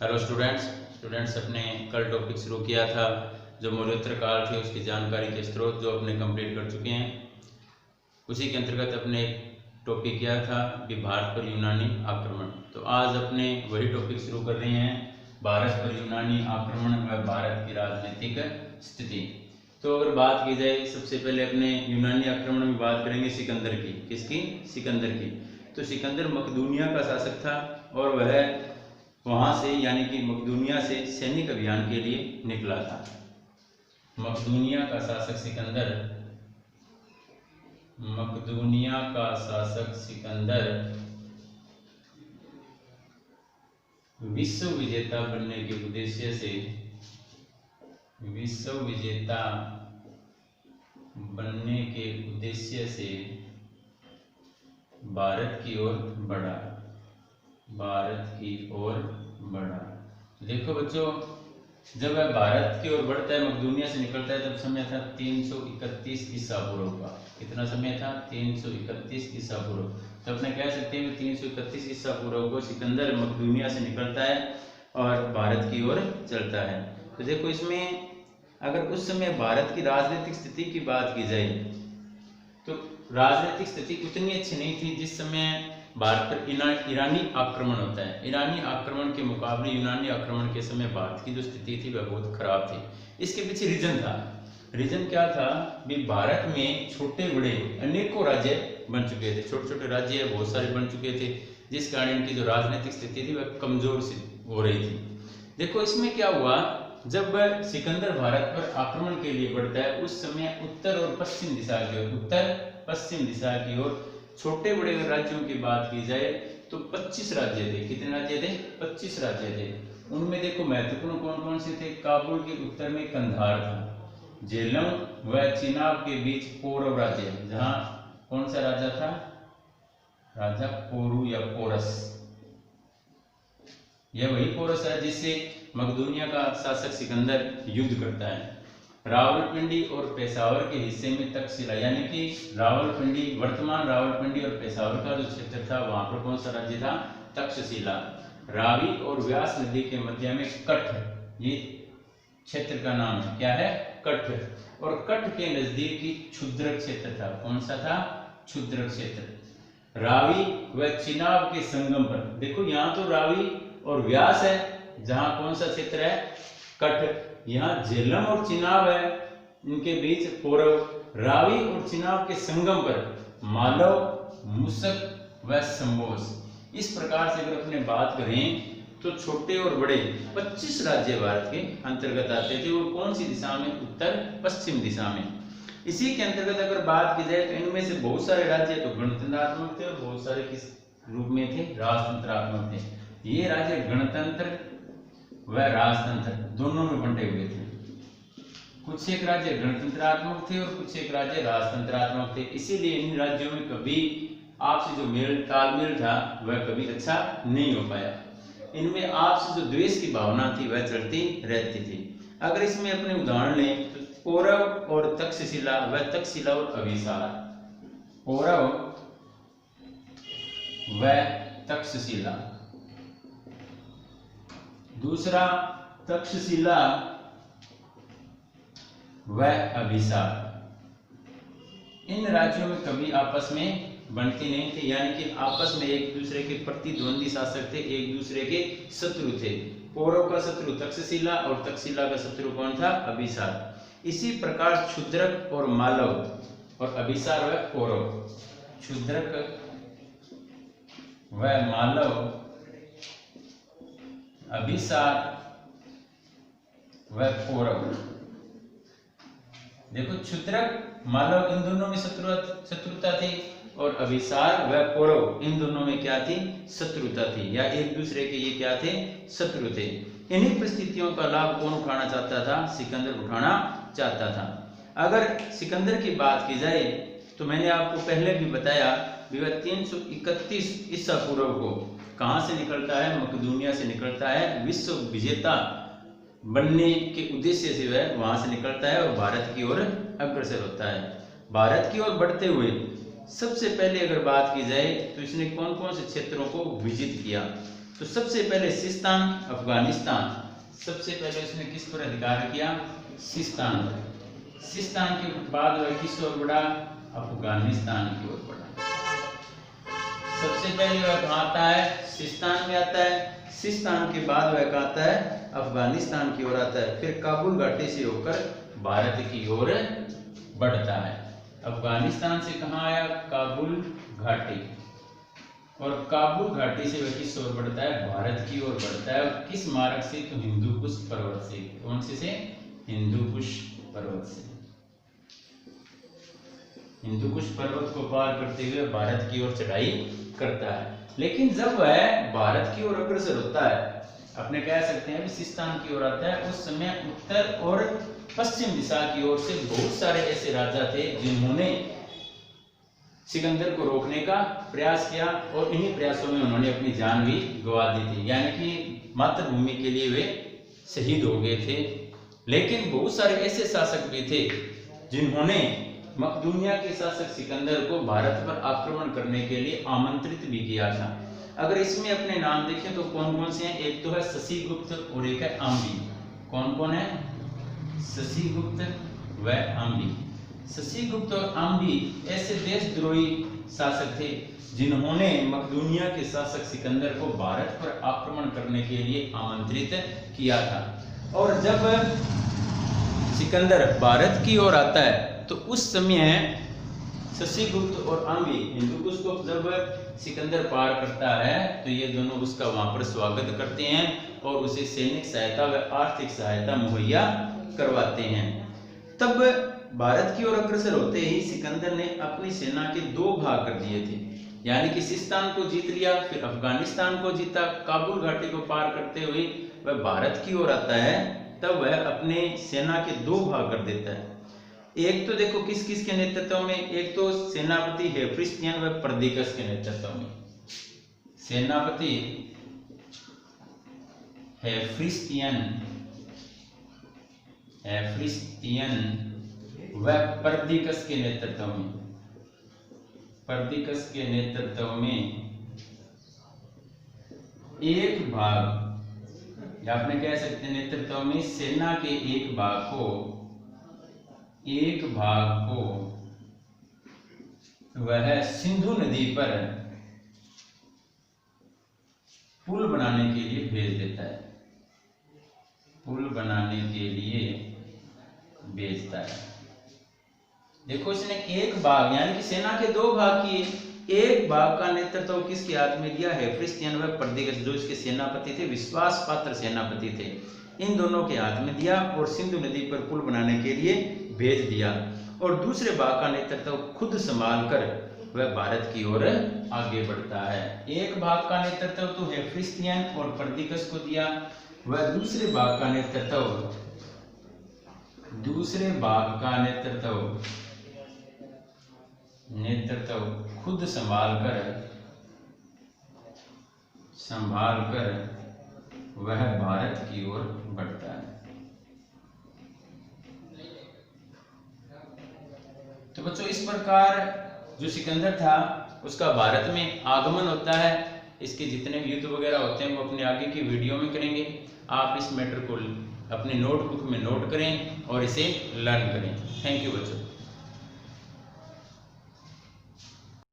Hello students अपने कल topic शुरू किया था जो मौर्योत्तर काल थे उसकी जानकारी के स्रोत जो अपने कंप्लीट कर चुके हैं। उसी के अंतर्गत अपने टॉपिक किया था कि भारत पर यूनानी आक्रमण। तो आज अपने वही टॉपिक शुरू कर रहे हैं, भारत पर यूनानी आक्रमण व भारत की राजनीतिक स्थिति। तो अगर बात की जाए सबसे पहले अपने यूनानी आक्रमण में बात करेंगे सिकंदर की। किसकी? सिकंदर की। तो सिकंदर मकदूनिया का शासक था और वह वहां से यानी कि मकदूनिया से सैनिक अभियान के लिए निकला था। मकदूनिया का शासक सिकंदर, मकदूनिया का शासक सिकंदर विश्व विजेता बनने के उद्देश्य से, विश्व विजेता बनने के उद्देश्य से भारत की ओर बढ़ा, भारत की ओर बढ़ा। देखो बच्चों, जब वह भारत की ओर बढ़ता है, मकदूनिया से निकलता है, तब समय था 331 ईसा पूर्व का। कितना समय था? 331 ईसा पूर्व। तो अपने कह सकते हैं 331 ईसा पूर्व को सिकंदर मकदूनिया से निकलता है और भारत की ओर चलता है। तो देखो इसमें अगर उस समय भारत की राजनीतिक स्थिति की बात की जाए तो राजनीतिक स्थिति उतनी अच्छी नहीं थी जिस समय भारत पर ईरानी आक्रमण होता है। ईरानी आक्रमण के मुकाबले यूनानी आक्रमण के समय भारत की जो स्थिति थी वह बहुत खराब थी। इसके पीछे रीजन था। रीजन क्या था? भी भारत में छोटे बड़े अनेकों राज्य बन चुके थे, छोटे छोटे राज्य बहुत सारे बन चुके थे, जिस कारण इनकी जो राजनीतिक स्थिति थी वह कमजोर सी हो रही थी। देखो इसमें क्या हुआ, जब सिकंदर भारत पर आक्रमण के लिए बढ़ता है उस समय उत्तर और पश्चिम दिशा की ओर, उत्तर पश्चिम दिशा की ओर छोटे बड़े राज्यों की बात की जाए तो 25 राज्य थे। कितने राज्य थे? 25 राज्य थे। उनमें देखो महत्वपूर्ण कौन कौन से थे? काबुल के उत्तर में कंधार था, झेलम व चिनाब के बीच पौरव राज्य, जहां कौन सा राजा था? राजा पोरू या पोरस। यह वही पोरस है जिससे मकदूनिया का शासक सिकंदर युद्ध करता है। रावलपिंडी और पेशावर के हिस्से में तक्षशिला, यानी कि रावलपिंडी, वर्तमान रावलपिंडी और पेशावर का जो क्षेत्र था वहां पर कौन सा राज्य था? तक्षशिला। रावी और व्यास नदी के मध्य में कठ, ये क्षेत्र का नाम है। क्या है? कठ। और कठ के नजदीक ही क्षुद्रक क्षेत्र था। कौन सा था? क्षुद्रक क्षेत्र। रावी व चिनाब के संगम पर, देखो यहाँ तो रावी और व्यास है, जहां कौन सा क्षेत्र है? कठ। यहाँ झेलम और चिनाब है, इनके बीच पौरव। रावी और चिनाब के संगम पर मालव, मुसक व संबोस। इस प्रकार से अगर अपने बात करें तो छोटे और बड़े 25 राज्य भारत के अंतर्गत आते थे। वो कौन सी दिशा में? उत्तर पश्चिम दिशा में। इसी के अंतर्गत अगर बात की जाए तो इनमें से बहुत सारे राज्य तो गणतंत्रात्मक थे और बहुत सारे किस रूप में थे? राजतंत्रात्मक थे। ये राज्य गणतंत्र व राजतंत्र दोनों में बंटे हुए थे। कुछ एक राज्य गणतंत्रात्मक थे और कुछ एक राज्य राजतंत्रात्मक थे। इसीलिए इन राज्यों में कभी आपसी जो मेल तालमेल था वह कभी अच्छा नहीं हो पाया। इनमें आपसी जो द्वेष की भावना थी वह चलती रहती थी। अगर इसमें अपने उदाहरण लें तो पौरव और तक्षशिला व तक्षशिला और अभिसार, पौरव व तक्षशिला। दूसरा तक्षशिला व अभिसार। इन राज्यों में कभी आपस में बनते नहीं थे, यानी कि आपस में एक दूसरे के प्रतिद्वंदी शासक थे, एक दूसरे के शत्रु थे। पौरव का शत्रु तक्षशिला और तक्षशिला का शत्रु कौन था? अभिसार। इसी प्रकार क्षुद्रक और मालव और अभिसार व पौरव, क्षुद्रक व मालव, अभिसार व पौरव। देखो क्षुद्रक, मालव इन दोनों में शत्रुता थी और अभिसार व पौरव इन दोनों में क्या थी? शत्रुता थी, या एक दूसरे के ये क्या थे? शत्रु थे। इन्हीं परिस्थितियों का लाभ कौन उठाना चाहता था? सिकंदर उठाना चाहता था। अगर सिकंदर की बात की जाए तो मैंने आपको पहले भी बताया, 331 ईसा पूर्व को कहां से निकलता है? मकदूनिया से निकलता है। विश्व विजेता बनने के उद्देश्य से वह वहां से निकलता है और भारत की ओर अग्रसर होता है। भारत की ओर बढ़ते हुए सबसे पहले अगर बात की जाए तो इसने कौन कौन से क्षेत्रों को विजित किया? तो सबसे पहले सिस्तान अफगानिस्तान, सबसे पहले उसने किस पर अधिकार किया? सिस्तान पर। सिस्तान के बाद वह किस ओर बढ़ा? अफगानिस्तान की ओर बढ़ा। सबसे पहले वह कहाँ आता है? सिस्तान में आता है। सिस्तान के बाद वह कहाँ आता है? अफगानिस्तान की ओर आता है। फिर काबुल घाटी से होकर भारत की ओर बढ़ता है। अफगानिस्तान से कहाँ आया? काबुल घाटी, और काबुल घाटी से वह किस ओर बढ़ता है? भारत की ओर बढ़ता है। और किस मार्ग से? तो हिंदू कुश पर्वत से। कौन से? हिंदू कुश पर्वत से। हिंदू कुश पर्वत को पार करते हुए भारत की ओर चढ़ाई करता है। लेकिन जब वह भारत की ओर अग्रसर होता है, अपने कह सकते हैं सिस्तान की ओर आता है, उस समय उत्तर और पश्चिम दिशा की ओर से बहुत सारे ऐसे राजा थे जिन्होंने सिकंदर को रोकने का प्रयास किया, और इन्हीं प्रयासों में उन्होंने अपनी जान भी गंवा दी थी, यानी कि मातृभूमि के लिए वे शहीद हो गए थे। लेकिन बहुत सारे ऐसे शासक भी थे जिन्होंने मकदूनिया के शासक सिकंदर को भारत पर आक्रमण करने के लिए आमंत्रित भी किया था। अगर इसमें अपने नाम देखें तो कौन कौन से हैं? एक तो है शशिगुप्त और एक है आम्बी। कौन कौन है? शशिगुप्त व आम्बी। शशिगुप्त और आम्बी ऐसे देशद्रोही शासक थे जिन्होंने मकदूनिया के शासक सिकंदर को भारत पर आक्रमण करने के लिए आमंत्रित किया था। और जब सिकंदर भारत की ओर आता है तो उस समय शशिगुप्त और आम्बी हिंदूकुश को जब सिकंदर पार करता है तो ये दोनों उसका वहां पर स्वागत करते हैं और उसे सैनिक सहायता व आर्थिक सहायता मुहैया करवाते हैं। तब भारत की ओर अग्रसर होते ही सिकंदर ने अपनी सेना के 2 भाग कर दिए थे, यानी कि सिस्तान को जीत लिया, फिर अफगानिस्तान को जीता। काबुल घाटी को पार करते हुए वह भारत की ओर आता है, तब वह अपने सेना के 2 भाग कर देता है। एक तो देखो किस किस के नेतृत्व में, एक तो सेनापति हेफिस्टियन व परदिकस के नेतृत्व में। सेनापति हेफिस्टियन व परदिकस के नेतृत्व में, परदिकस के नेतृत्व में एक भाग, या आपने कह सकते हैं नेतृत्व में सेना के एक भाग को वह सिंधु नदी पर पुल बनाने के लिए भेज देता है, पुल बनाने के लिए भेजता है। देखो इसने एक भाग यानी कि सेना के 2 भाग किए, एक भाग का नेतृत्व किसके हाथ में दिया? हेफिस्टियन व परदिकस, जो इसके सेनापति थे, विश्वास पात्र सेनापति थे, इन दोनों के हाथ में दिया और सिंधु नदी पर पुल बनाने के लिए भेज दिया। और दूसरे भाग का नेतृत्व खुद संभाल कर वह भारत की ओर आगे बढ़ता है। एक भाग का नेतृत्व तो हेफिस्टियन और परदिकस को दिया, वह दूसरे भाग का नेतृत्व खुद संभाल कर वह भारत की ओर बढ़ता है। तो बच्चों इस प्रकार जो सिकंदर था उसका भारत में आगमन होता है। इसके जितने भी युद्ध वगैरह होते हैं वो अपने आगे की वीडियो में करेंगे। आप इस मैटर को अपने नोटबुक में नोट करें और इसे लर्न करें। थैंक यू बच्चों।